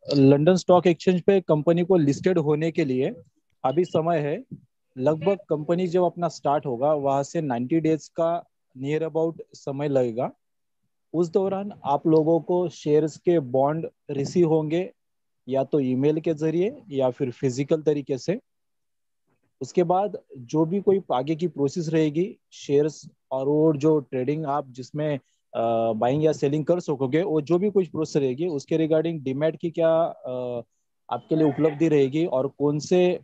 London stock exchange पे company को listed होने के लिए अभी समय है। लगभग कंपनी जब अपना स्टार्ट होगा वहां से 90 डेज का नियर अबाउट समय लगेगा। उस दौरान आप लोगों को शेयर्स के बॉन्ड रिसीव होंगे, या तो ईमेल के जरिए या फिर फिजिकल तरीके से। उसके बाद जो भी कोई आगे की प्रोसेस रहेगी शेयर्स और वो जो ट्रेडिंग आप जिसमें बाइंग या सेलिंग कर सकोगे, वो जो भी कुछ प्रोसेस रहेगी उसके रिगार्डिंग डीमैट की क्या आपके लिए उपलब्धि रहेगी और कौन से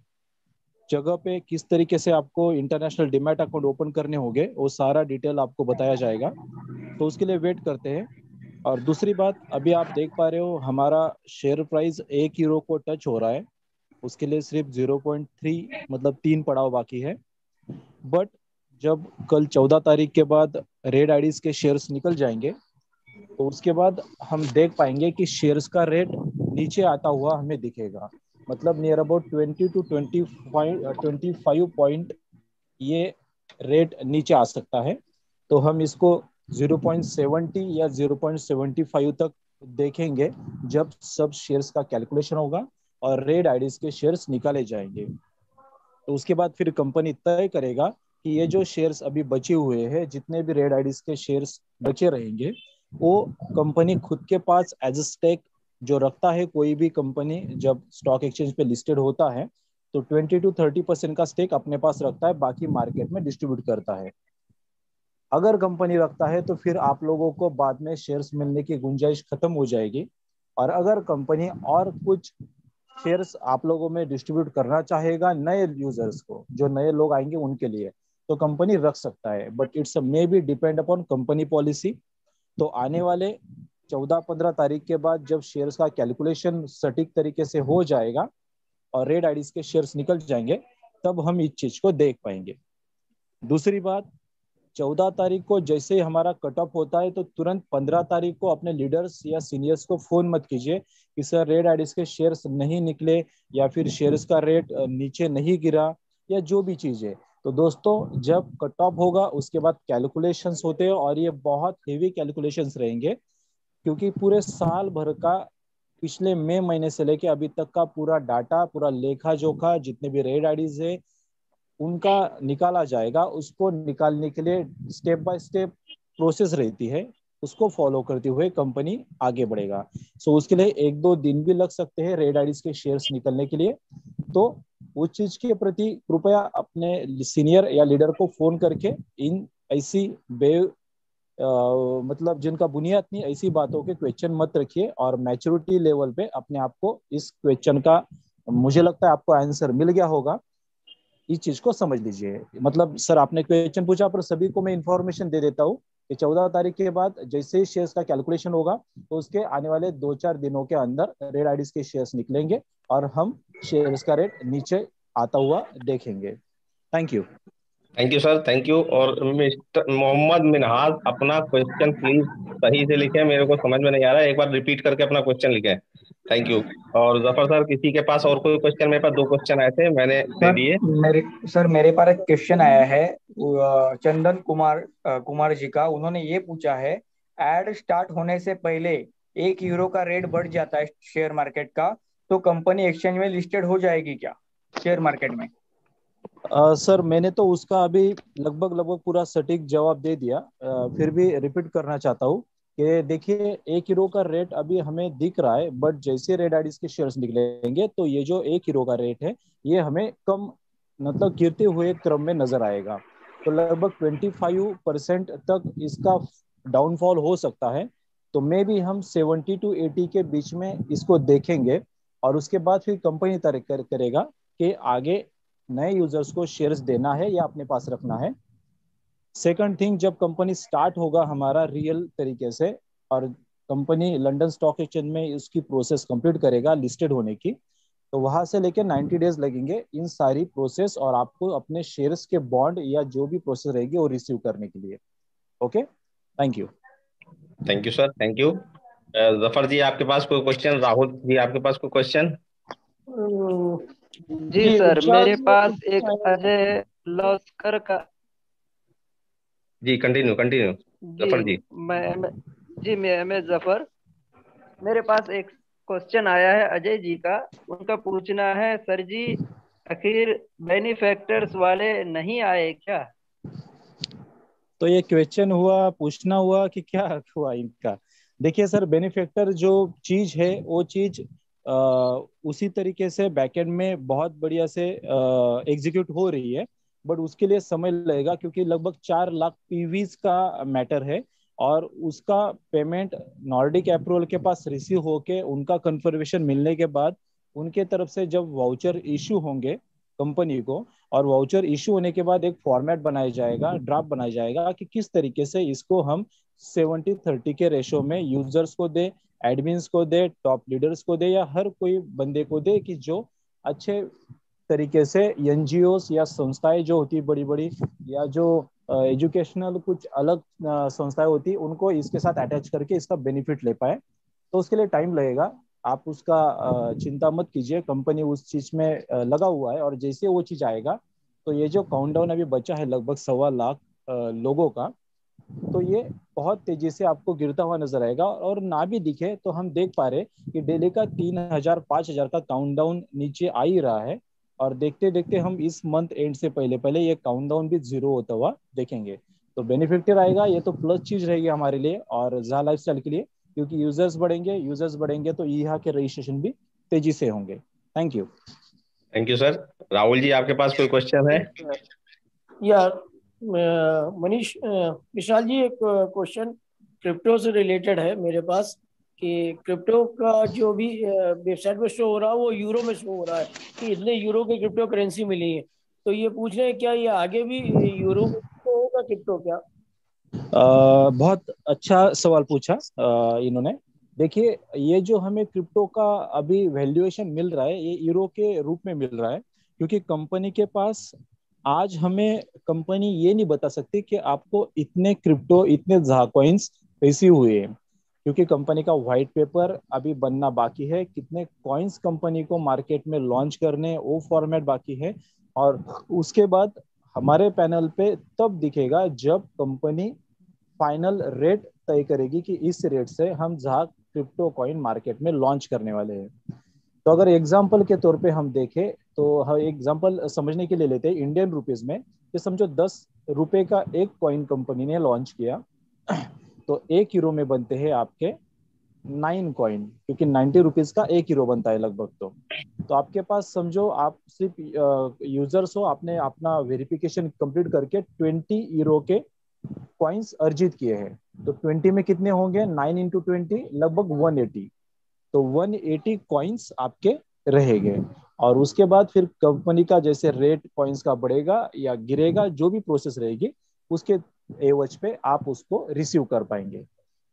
जगह पे किस तरीके से आपको इंटरनेशनल डीमैट अकाउंट ओपन करने होंगे, वो सारा डिटेल आपको बताया जाएगा। तो उसके लिए वेट करते हैं। और दूसरी बात, अभी आप देख पा रहे हो हमारा शेयर प्राइस 1 यूरो को टच हो रहा है। उसके लिए सिर्फ 0.3 मतलब 3 पड़ाव बाकी है। बट जब कल 14 तारीख के बाद रेड आईडीज के शेयर्स निकल जाएंगे तो उसके बाद हम देख पाएंगे कि शेयर्स का रेट नीचे आता हुआ हमें दिखेगा। मतलब नियर अबाउट 20 to 25 ये रेट नीचे आ सकता है। तो हम इसको 0.70 या 0.75 तक देखेंगे जब सब शेयर्स का कैलकुलेशन होगा और रेड आईडीज के शेयर्स निकाले जाएंगे। तो उसके बाद फिर कंपनी तय करेगा कि ये जो शेयर्स अभी बचे हुए हैं, जितने भी रेड आईडीज के शेयर्स बचे रहेंगे, वो कंपनी खुद के पास एज अ स्टेक जो रखता है। कोई भी कंपनी जब स्टॉक एक्सचेंज पे लिस्टेड होता है तो 20 to 30% का स्टेक अपने पास रखता है, बाकी मार्केट में डिस्ट्रीब्यूट करता है। अगर कंपनी रखता है तो फिर आप लोगों को बाद में शेयर्स मिलने की गुंजाइश खत्म हो जाएगी। और अगर कंपनी और कुछ शेयर्स आप लोगों में डिस्ट्रीब्यूट करना चाहेगा नए यूजर्स को, जो नए लोग आएंगे उनके लिए, तो कंपनी रख सकता है। But it's may be depend upon company policy. तो आने वाले 14-15 तारीख के बाद जब शेयर्स का कैलकुलेशन सटीक तरीके से हो जाएगा और रेड आईडीज के शेयर्स निकल जाएंगे, तब हम इस चीज को देख पाएंगे। दूसरी बात, 14 तारीख को जैसे ही हमारा कट ऑफ होता है तो तुरंत 15 तारीख को अपने लीडर्स या सीनियर्स को फोन मत कीजिए कि सर रेड आईडीज के शेयर्स नहीं निकले या फिर शेयर्स का रेट नीचे नहीं गिरा या जो भी चीज है। तो दोस्तों, जब कट ऑफ होगा उसके बाद कैलकुलेशंस होते हैं और ये बहुत हेवी कैलकुलेशंस रहेंगे, क्योंकि पूरे साल भर का पिछले मई महीने से लेके अभी तक का पूरा डाटा, पूरा लेखा जोखा, जितने भी रेड आईडीज है उनका निकाला जाएगा। उसको निकालने के लिए स्टेप बाय स्टेप प्रोसेस रहती है, उसको फॉलो करते हुए कंपनी आगे बढ़ेगा। सो उसके लिए 1-2 दिन भी लग सकते हैं रेड आईडीज के शेयर्स निकलने के लिए। तो उस चीज के प्रति कृपया अपने सीनियर या लीडर को फोन करके इन ऐसी बे मतलब जिनका बुनियाद नहीं, ऐसी बातों के क्वेश्चन मत रखिए। और मैच्योरिटी लेवल पे अपने आप को इस क्वेश्चन का, मुझे लगता है आपको आंसर मिल गया होगा, इस चीज को समझ लीजिए। मतलब सर आपने क्वेश्चन पूछा, पर सभी को मैं इंफॉर्मेशन दे देता हूँ कि 14 तारीख के बाद जैसे ही शेयर्स का कैलकुलेशन होगा तो उसके आने वाले 2-4 दिनों के अंदर रेड आईडीज के शेयर्स निकलेंगे और हम शेयर्स का रेट नीचे आता हुआ देखेंगे। Thank you. Thank you sir, thank you. और मिस्टर मोहम्मद मिनहाज, अपना क्वेश्चन प्लीज सही से लिखें, मेरे को समझ में नहीं आ रहा है, एक बार रिपीट करके अपना क्वेश्चन लिखें। Thank you. और जफर सर, किसी के पास और कोई क्वेश्चन? मेरे पास 2 क्वेश्चन आए थे, मैंने दे सर दिए। मेरे सर मेरे पास एक क्वेश्चन आया है चंदन कुमार जी का। उन्होंने ये पूछा है, एड स्टार्ट होने से पहले 1 यूरो का रेट बढ़ जाता है शेयर मार्केट का, तो कंपनी एक्सचेंज में लिस्टेड हो जाएगी क्या शेयर मार्केट में? सर मैंने तो उसका अभी लगभग लगभग पूरा सटीक जवाब दे दिया। फिर भी रिपीट करना चाहता हूँ कि देखिए, 1 यूरो का रेट अभी हमें दिख रहा है, बट जैसे रेड आईडीज के शेयर्स निकलेंगे तो ये जो 1 यूरो का रेट है ये हमें कम, मतलब गिरते हुए क्रम में नजर आएगा। तो लगभग 25% तक इसका डाउनफॉल हो सकता है। तो मे भी हम 70 to 80 के बीच में इसको देखेंगे। और उसके बाद फिर कंपनी तय करेगा कि आगे नए यूजर्स को शेयर्स देना है या अपने पास रखना है। सेकंड थिंग, जब कंपनी स्टार्ट होगा हमारा रियल तरीके से और कंपनी लंदन स्टॉक एक्सचेंज में उसकी प्रोसेस कंप्लीट करेगा लिस्टेड होने की, तो वहां से लेकर 90 डेज लगेंगे इन सारी प्रोसेस और आपको अपने शेयर्स के बॉन्ड या जो भी प्रोसेस रहेगी वो रिसीव करने के लिए। Okay, thank you. Thank you sir, thank you. Zafar ji, आपके पास कोई क्वेश्चन? राहुल जी, आपके पास कोई क्वेश्चन? जी जी सर, मेरे उज्जाज पास एक अजय लॉस्कर का। जी, कंटिन्यू कंटिन्यू। जी जफर जी। मैं जी मैं जफर, मेरे पास एक क्वेश्चन आया है अजय जी का। उनका पूछना है, सर जी आखिर बेनिफैक्टर्स वाले नहीं आए क्या? तो ये क्वेश्चन हुआ, पूछना हुआ कि क्या हुआ इनका। देखिए सर, बेनिफैक्टर जो चीज है वो चीज अ, उसी तरीके से बैकएंड में बहुत बढ़िया से एग्जीक्यूट हो रही है, बट उसके लिए समय लगेगा क्योंकि लगभग 4 लाख पीवीज का मैटर है। और उसका पेमेंट नॉर्डिक अप्रूवल के पास रिसीव होके उनका कंफर्मेशन मिलने के बाद उनके तरफ से जब वाउचर इशू होंगे कंपनी को, और वाउचर इशू होने के बाद एक फॉर्मेट बनाया जाएगा, ड्राफ्ट बनाया जाएगा कि किस तरीके से इसको हम 70-30 के रेशो में यूजर्स को दे, एडमिन्स को दे, टॉप लीडर्स को दे, या हर कोई बंदे को दे कि जो अच्छे तरीके से एनजीओ या संस्थाएं जो होती बड़ी बड़ी, या जो एजुकेशनल कुछ अलग संस्थाएं होती, उनको इसके साथ अटैच करके इसका बेनिफिट ले पाए। तो उसके लिए टाइम लगेगा, आप उसका चिंता मत कीजिए, कंपनी उस चीज में लगा हुआ है। और जैसे वो चीज आएगा तो ये जो काउंटडाउन अभी बचा है लगभग 1.25 लाख लोगों का, तो ये बहुत तेजी से आपको गिरता हुआ नजर आएगा। और ना भी दिखे तो हम देख पा रहे कि डेली का 3,000-5,000 का काउंटडाउन नीचे आ ही रहा है। और देखते देखते हम इस मंथ एंड से पहले पहले ये काउंटडाउन भी जीरो होता हुआ देखेंगे। तो बेनिफिटर आएगा, ये तो प्लस चीज रहेगी हमारे लिए और जहा लाइफस्टाइल के लिए, क्योंकि यूजर्स बढ़ेंगे तो यहाँ के रजिस्ट्रेशन भी तेजी से होंगे। Thank you. Thank you sir. Rahul ji, आपके पास कोई क्वेश्चन है? यार मनीष, विशाल जी, एक क्वेश्चन क्रिप्टो से रिलेटेड है मेरे पास कि क्रिप्टो का जो भी वेबसाइट पे शो हो रहा है वो यूरो में शो हो रहा है कि इतने यूरो की क्रिप्टो करेंसी मिली है। तो ये पूछ रहे हैं क्या ये आगे भी यूरो में होगा क्रिप्टो क्या? बहुत अच्छा सवाल पूछा इन्होंने। देखिए, ये जो हमें क्रिप्टो का अभी वैल्यूएशन मिल रहा है ये यूरो के रूप में मिल रहा है, क्योंकि कंपनी के पास आज हमें कंपनी ये नहीं बता सकती कि आपको इतने क्रिप्टो, इतने जहा कॉइन्स रिसीव हुए हैं, क्योंकि कंपनी का व्हाइट पेपर अभी बनना बाकी है। कितने कॉइन्स कंपनी को मार्केट में लॉन्च करने, वो फॉर्मेट बाकी है। और उसके बाद हमारे पैनल पे तब दिखेगा जब कंपनी फाइनल रेट तय करेगी कि इस रेट से हम जहाँ क्रिप्टो कॉइन मार्केट में लॉन्च करने वाले हैं। तो अगर एग्जांपल के तौर पे हम देखें तो हम एग्जांपल समझने के लिए लेते हैं इंडियन रुपीज में, कि समझो 10 रुपए का एक कॉइन कंपनी ने लॉन्च किया, तो 1 यूरो में बनते हैं आपके 9 कॉइन, क्योंकि 90 रुपीज का 1 यूरो बनता है लगभग। तो आपके पास समझो आप सिर्फ यूजर्स हो, आपने अपना वेरिफिकेशन कंप्लीट करके 20 यूरो के कॉइन्स अर्जित किए हैं। तो 20 में कितने होंगे? 9 × 20 लगभग 180। तो 180 कॉइन्स आपके रहेंगे। और उसके बाद फिर कंपनी का जैसे रेट कॉइन्स का बढ़ेगा या गिरेगा, जो भी प्रोसेस रहेगी उसके एवज पे आप उसको रिसीव कर पाएंगे।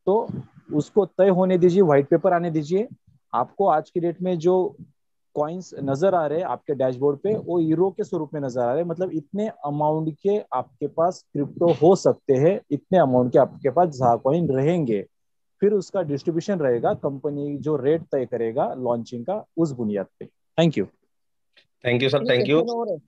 तो उसको तय होने दीजिए, व्हाइट पेपर आने दीजिए। आपको आज की डेट में जो कॉइन्स नजर आ रहे हैं आपके डैशबोर्ड पे, वो यूरो के स्वरूप में नजर आ रहे हैं। मतलब इतने अमाउंट के आपके पास क्रिप्टो हो सकते हैं, इतने अमाउंट के आपके पास जहा कॉइन रहेंगे। फिर उसका डिस्ट्रीब्यूशन रहेगा, कंपनी जो रेट तय करेगा लॉन्चिंग का उस बुनियाद पे। Thank you. Thank you sir, एक थैंक यू। क्वेश्चन और है।